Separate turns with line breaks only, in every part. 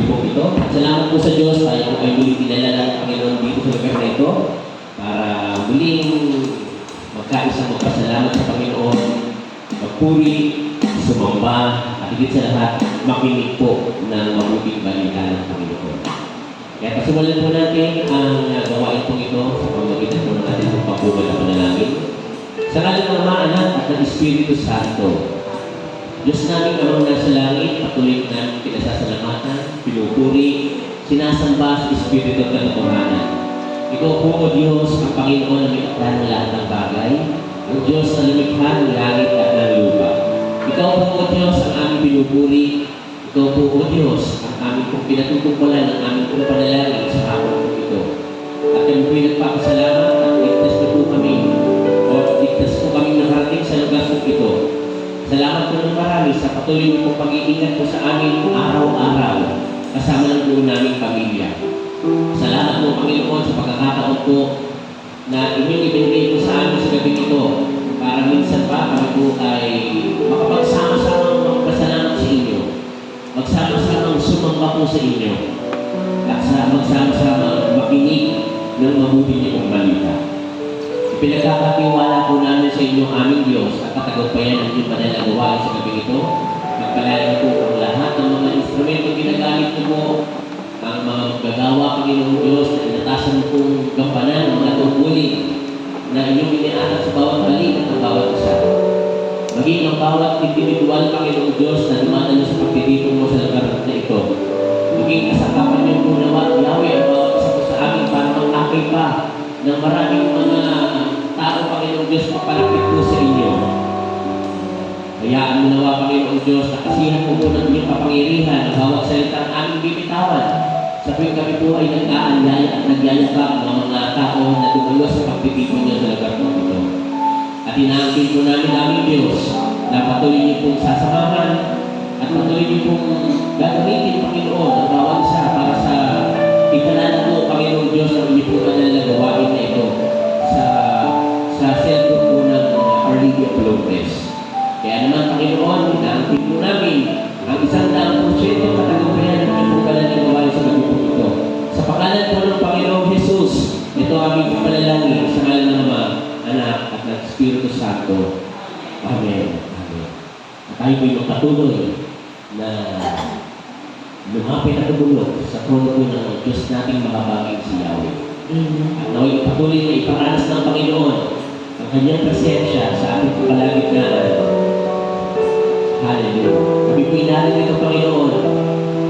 po ito. At salamat po sa Diyos tayo po ay muling dinala ng Panginoon dito sa lugar na ito para muling magkaisang magpasalamat sa Panginoon, magpuri, sumamba, at higit sa lahat, makinig po ng mabuting balita ng Panginoon. Kaya pasimulan po natin ang gawain po ito sa pamamagitan po ng ating pagpapubal na panalangin. Sa ngalan ng Ama, Anak at ng Espiritu Santo, Diyos namin amang nasa langit, patuloy namin pinasasalamatan, pinupuri, sinasamba sa Espiritu at katotohanan. Ikaw po, O Diyos, ang Panginoon na may akda ng lahat ng bagay, ang Diyos na lumikha ng langit at ng lupa. Ikaw po, O Diyos, ang aming pinupuri. Ikaw po, O Diyos, ang aming pong pinatutungkulan ng aming pong panalangin sa hapon po ito. At kami po'y nagpapasalamat at ligtas na po kami, o ligtas po kami nakarating sa lugar po ito. Salamat po ng marami sa patuloy niyo pong pag-iingat po sa amin araw-araw kasama ng buong naming pamilya. Salamat po, Panginoon, sa pagkakataon po na inyong ibinigay po sa amin sa gabi ito para minsan pa kami po ay makapagsama-samang magpasalamat sa inyo, magsama-samang sumamba po sa inyo, at magsama-samang makinig ng mabuti niyo pong balita. Pinagkakatiwala po namin sa inyo aming Diyos at katagpayan ang inyong banal na gawain sa gabi ito. Magpalaya po ang lahat ng mga instrumento ginagamit niyo po, ang mga maggagawa, Panginoong Diyos, na inatasan pong gampanan, ang mga tungkulin na inyong inianak sa bawat balik at ang bawat isa. Maging ang bawat individual, Panginoong Diyos, na dumadalo sa pagtitipon mo sa lugar na ito. Maging kasakapan niyo po nawa, Yahweh, ang bawat isa po sa amin para mag-akay pa ng maraming mga tao, Panginoong Diyos, mapalapit po sa inyo. Hayaan mo nawa, Panginoong Diyos, na kasihan po ng inyong kapangyarihan ang bawat salita ang aming bibitawan. Sa tuwing kami po ay nag-aanyaya at nagyayabang ng mga tao na dumalo sa pagtitipon niyo sa lugar po ito. At inaangkin po namin aming Diyos na patuloy niyo pong sasamahan at patuloy niyo pong gagamitin, Panginoon, ang bawat isa para sa ikalala po, Panginoong Diyos, ang inyong po banal na gawain na ito sa cellphone po ng Our Lady of Lourdes. Kaya naman, Panginoon, inaangkin po namin ang 100% katagumpayan ng inyong po banal na gawain sa gabi po ito. Sa pangalan po ng Panginoong Jesus, ito ang aming panalangin sa ngalan ng Ama, Anak at ng Espiritu Santo. Amen. Amen. At tayo po'y magpatuloy na lumapit at tumulog sa trono po ng Diyos nating makabaging si Yahweh. At naway patuloy na iparanas ng Panginoon ang kanyang presensya sa ating kapalagitnaan. Hallelujah. Kami po inahalin ng Panginoon,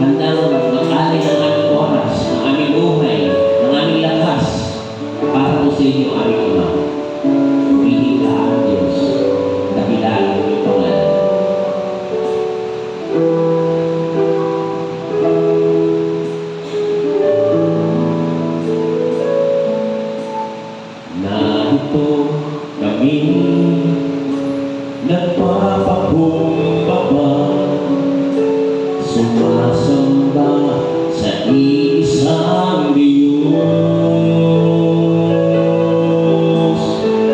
handang mag-alay ng aming oras, ng aming buhay, ng aming lakas, para po sa inyo aming Ama. Pumili ka ang Diyos, dakilaan ang iyong pangalan. Narito kami nagpapakumbaba, sumasamba sa isang Diyos.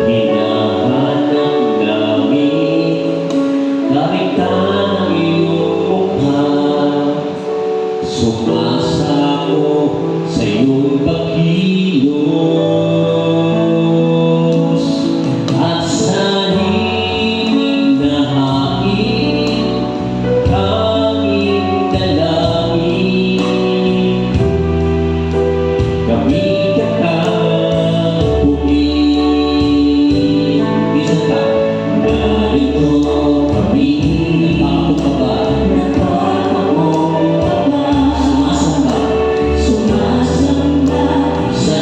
Hinahanap namin karitan ng iyong mukha, sumasako sa iyong pagkilos. At sa himig na hain, kaming dalangin, kami katapuin. Isa pa, narito kami nagpapakumbaba, sumasamba sa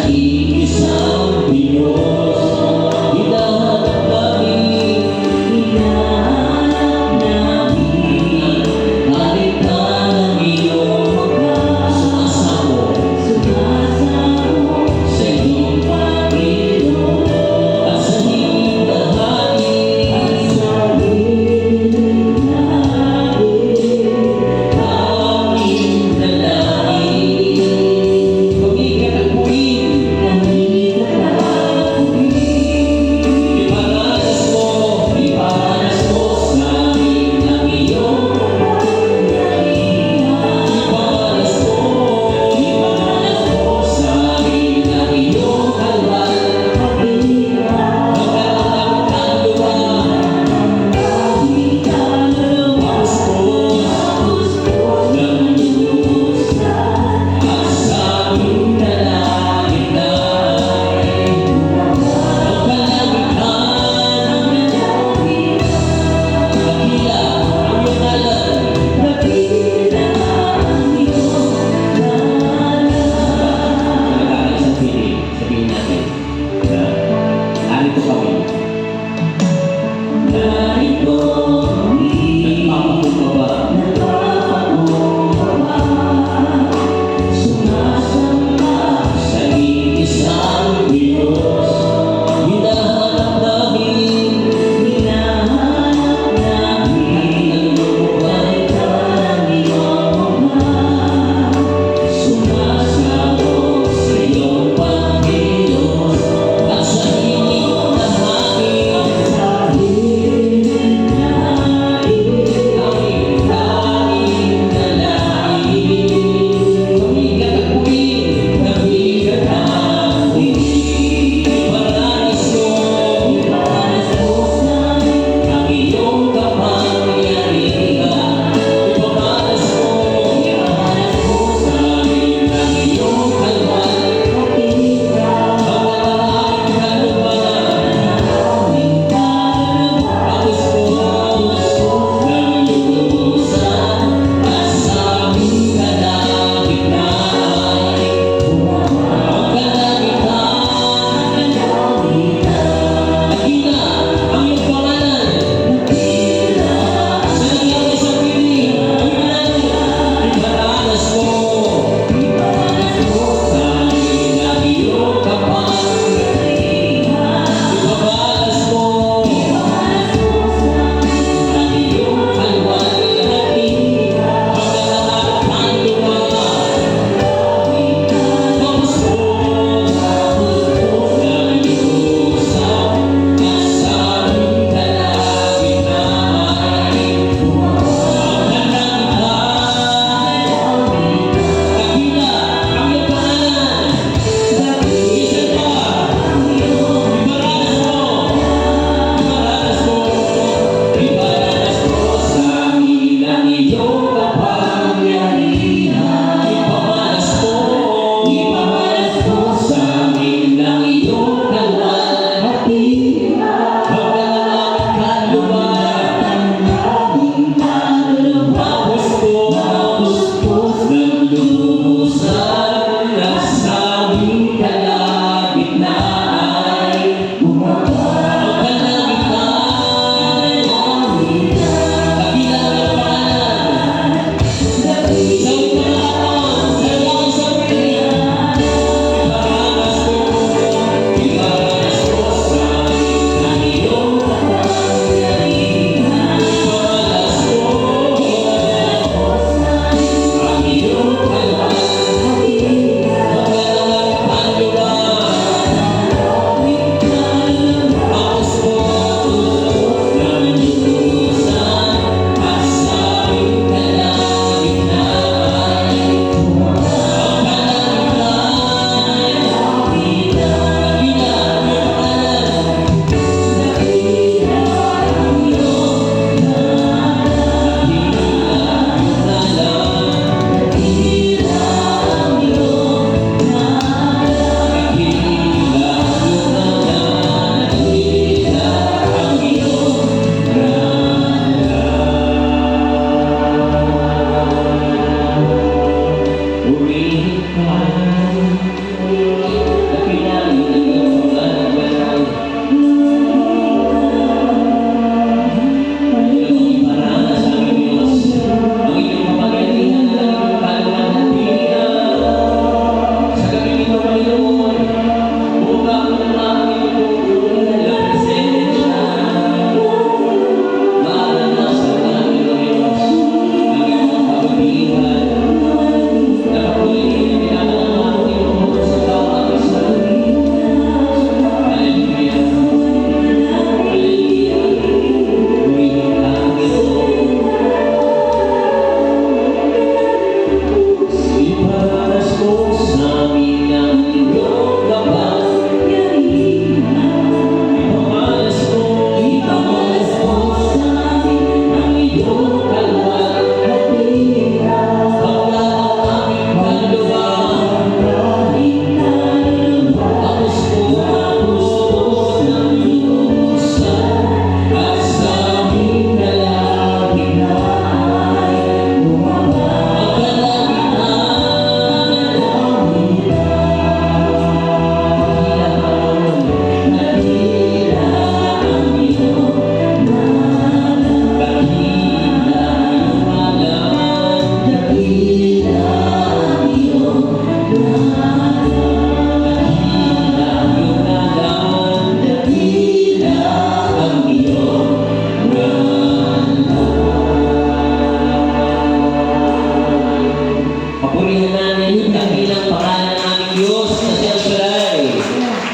Papurihan natin ang dakilang pangalan ng aming Diyos na si El Shaddai.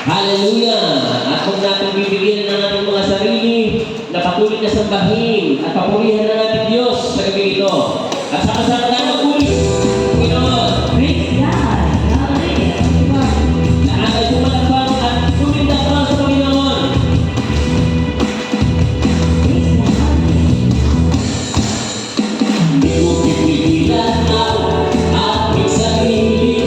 Hallelujah! At kung natin bibigyan ng ating mga sarili na patuloy na sambahin at papurihan ng ating Diyos sa gabi ito. At sa kasama tayo magpuri, Panginoon, praise God! Lahat ay tumalakbang at tumindak lang sa Panginoon. Hindi ko pipigilan ang aking sarili.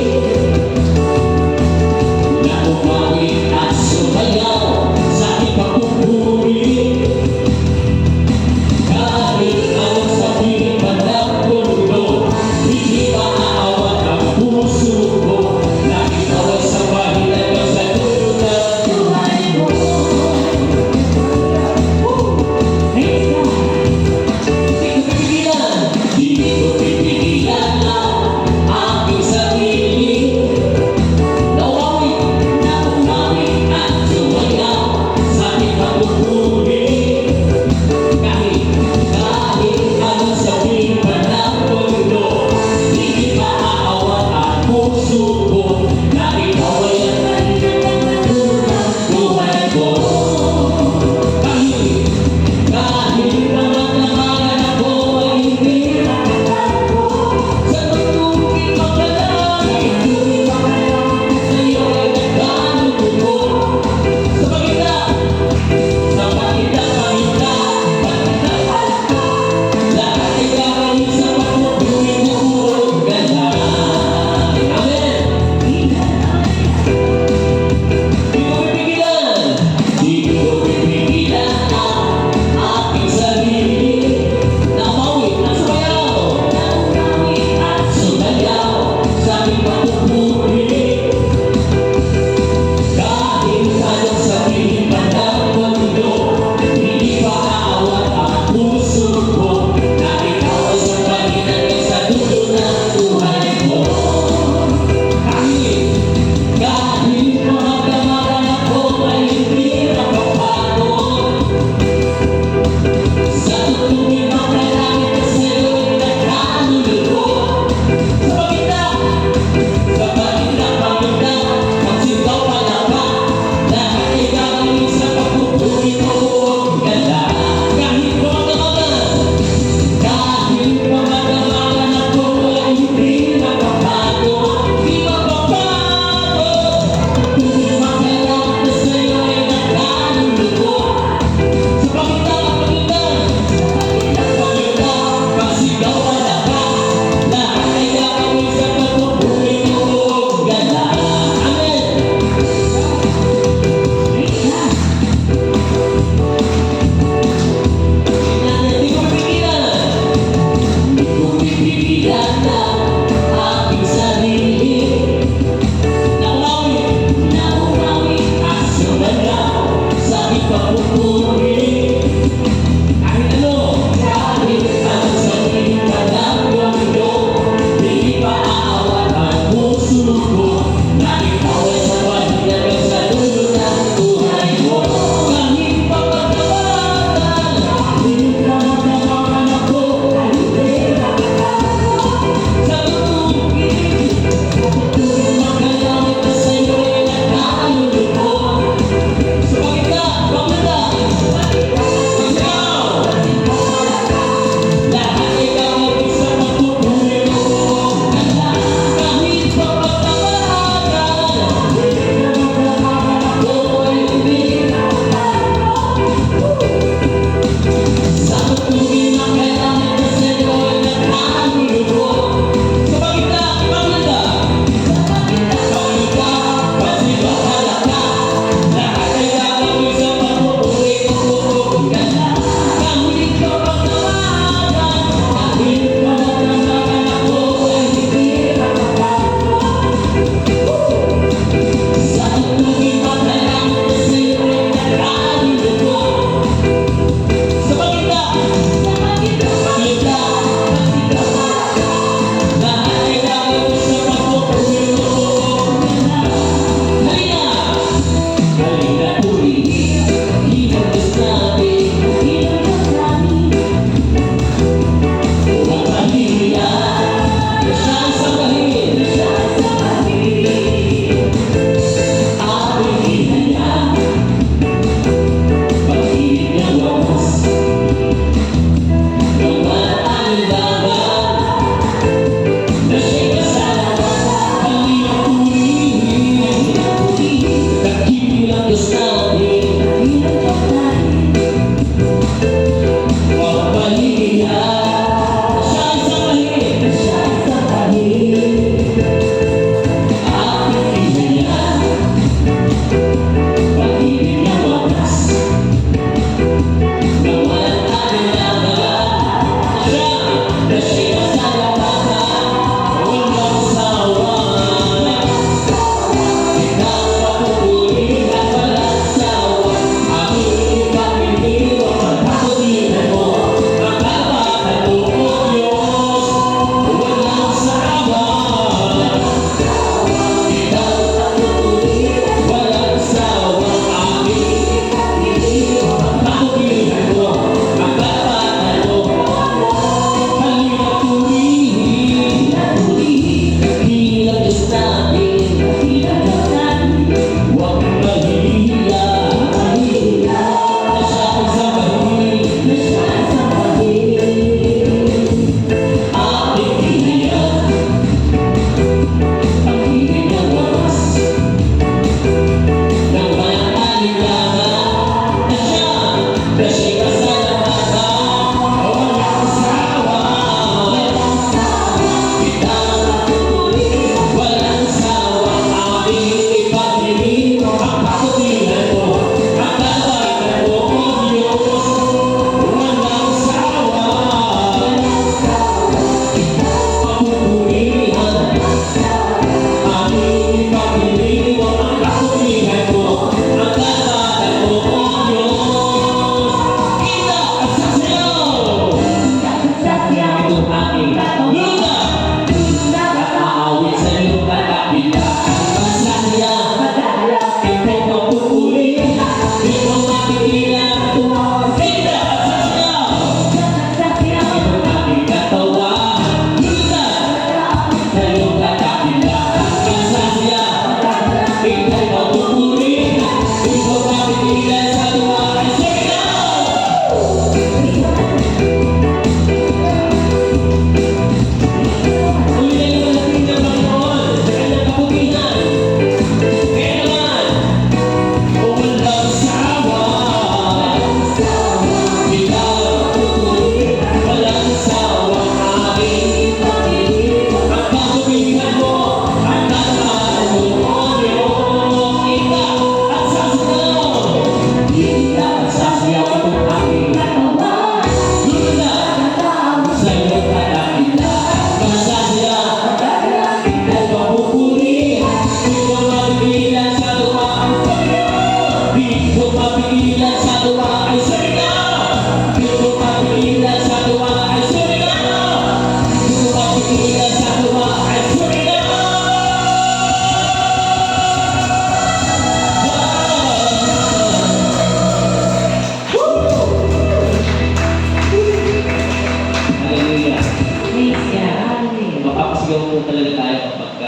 tayo kapag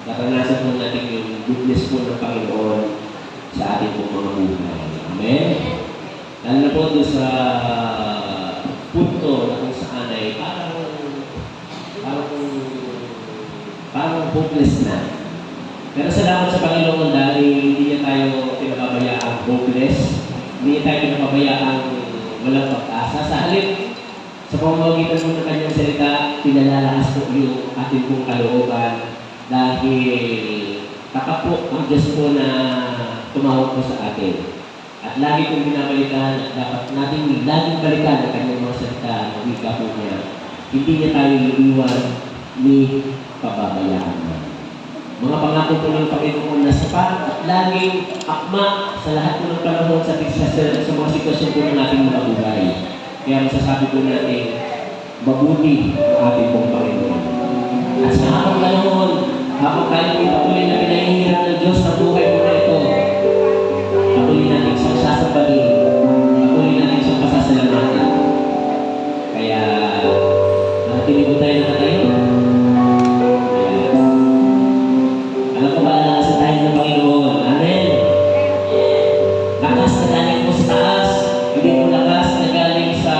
naranasan po natin yung goodness po ng Panginoon sa ating pong mga buhay. Amen? Lalo na po doon sa punto na kung saan ay parang hopeless na. Pero salamat sa Panginoon dahil hindi niya tayo pinababayaang hopeless, hindi niya tayo pinababayaang walang pag-asa. Sa halip, sa pamamagitan mo ng kanyang salita, pinalalakas po yung ating pong kalooban dahil tapat po ang Diyos po na tumawag po sa atin. At lagi kong binabalikan at dapat natin laging balikan ang kanyang mga salita na wika po niya. Hindi niya tayo iiwan ni pababayaan na. Mga pangako po ng Panginoon na sapat at laging akma sa lahat po ng panahon sa mga sitwasyon po ng ating mga buhay. Kaya masasabi po natin, mabuti ang ating pong Panginoon. At sa habang panahon, habang tayo patuloy na pinahihirap ng Diyos sa buhay mo na ito, patuloy natin siyang sasabalin, patuloy natin siyang pasasalamatan. Kaya, manatinig po tayo na tayo. Alam ko ba na sa tayo ng Panginoon? Amen. Lakas na galing po sa taas, hindi po lakas na galing sa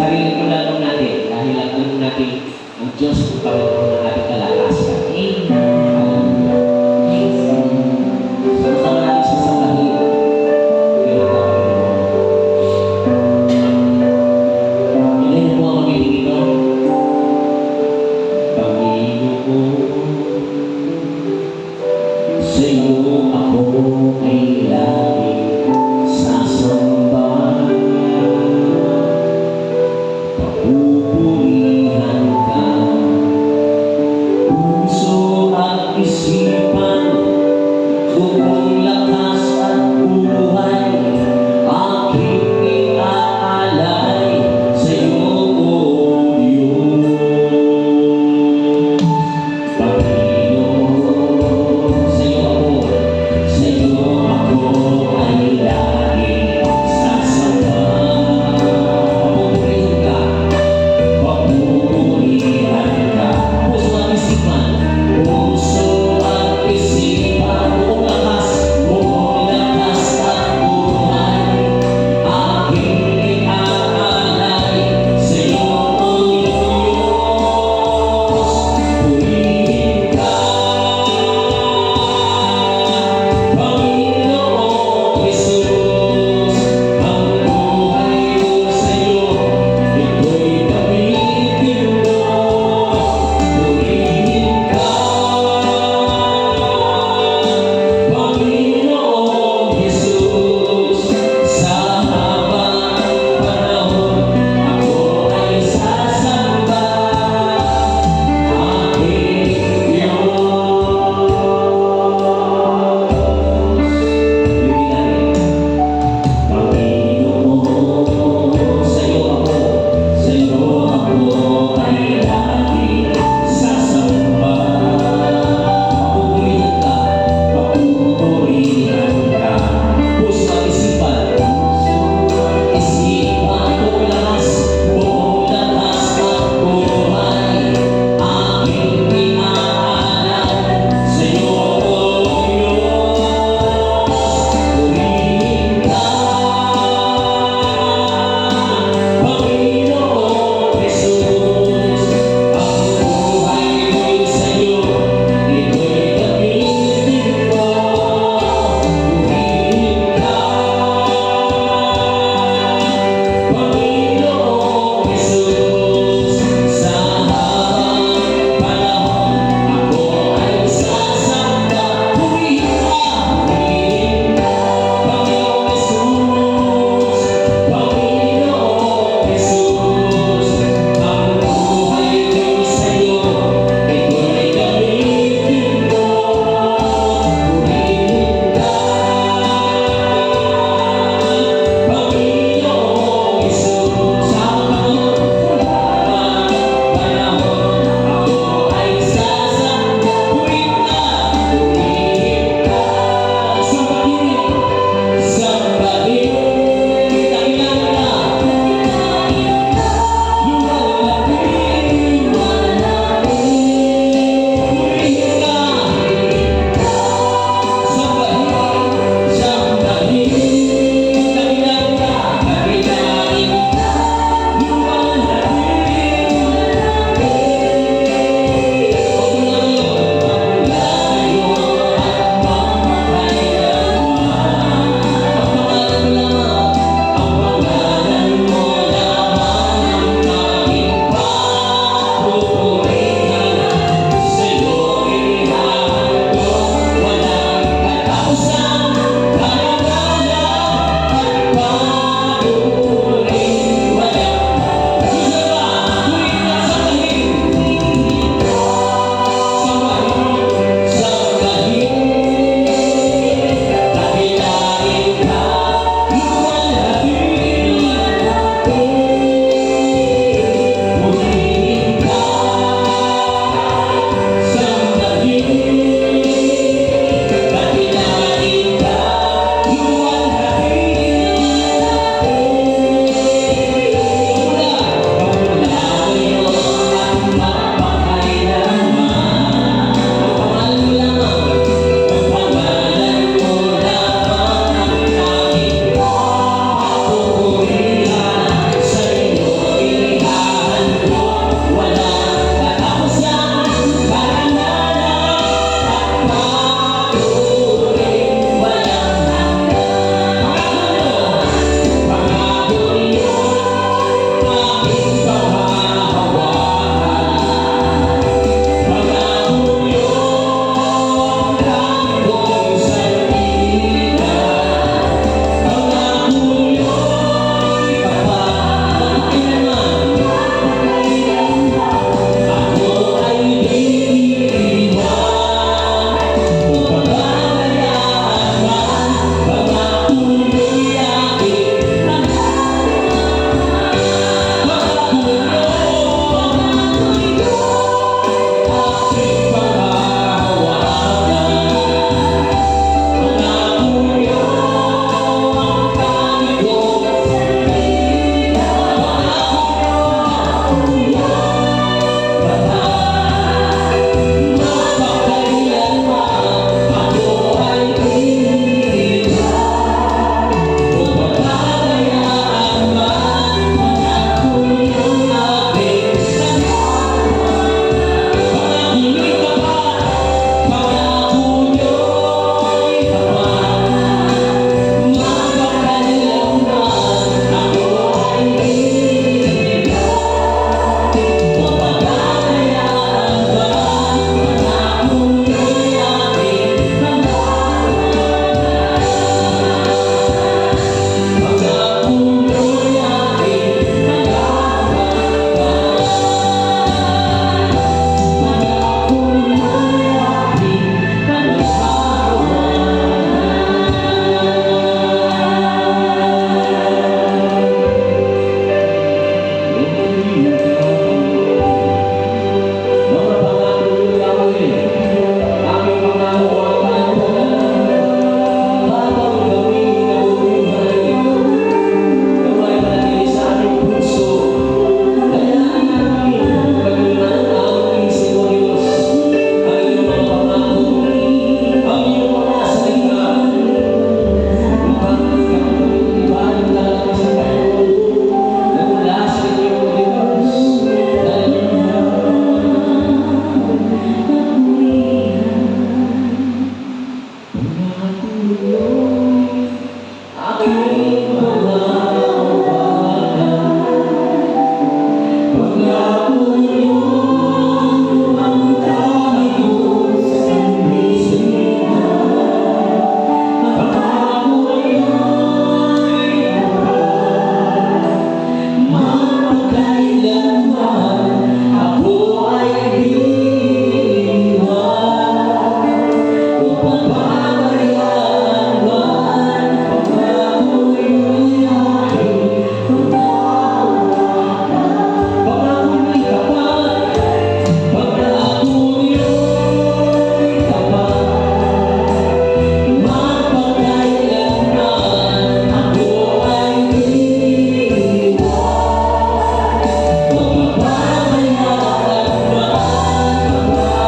sarili ko lang natin. Dahil alam natin ang Diyos po Panginoon ng ating kalakasan. Hallelujah. Sama-sama natin sa sambahin. Ngayon na Panginoon. Ilayin po ang magiging ito. Panginoon, sa iyo ako ay laging sasamba. Papupurihan ka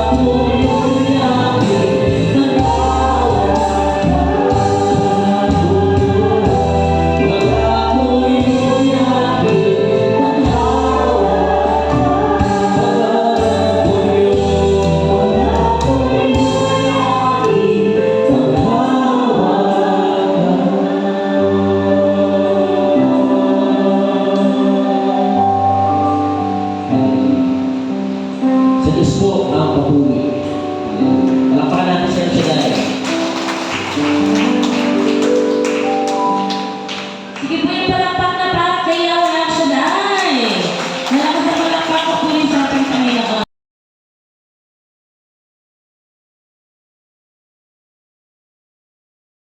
ako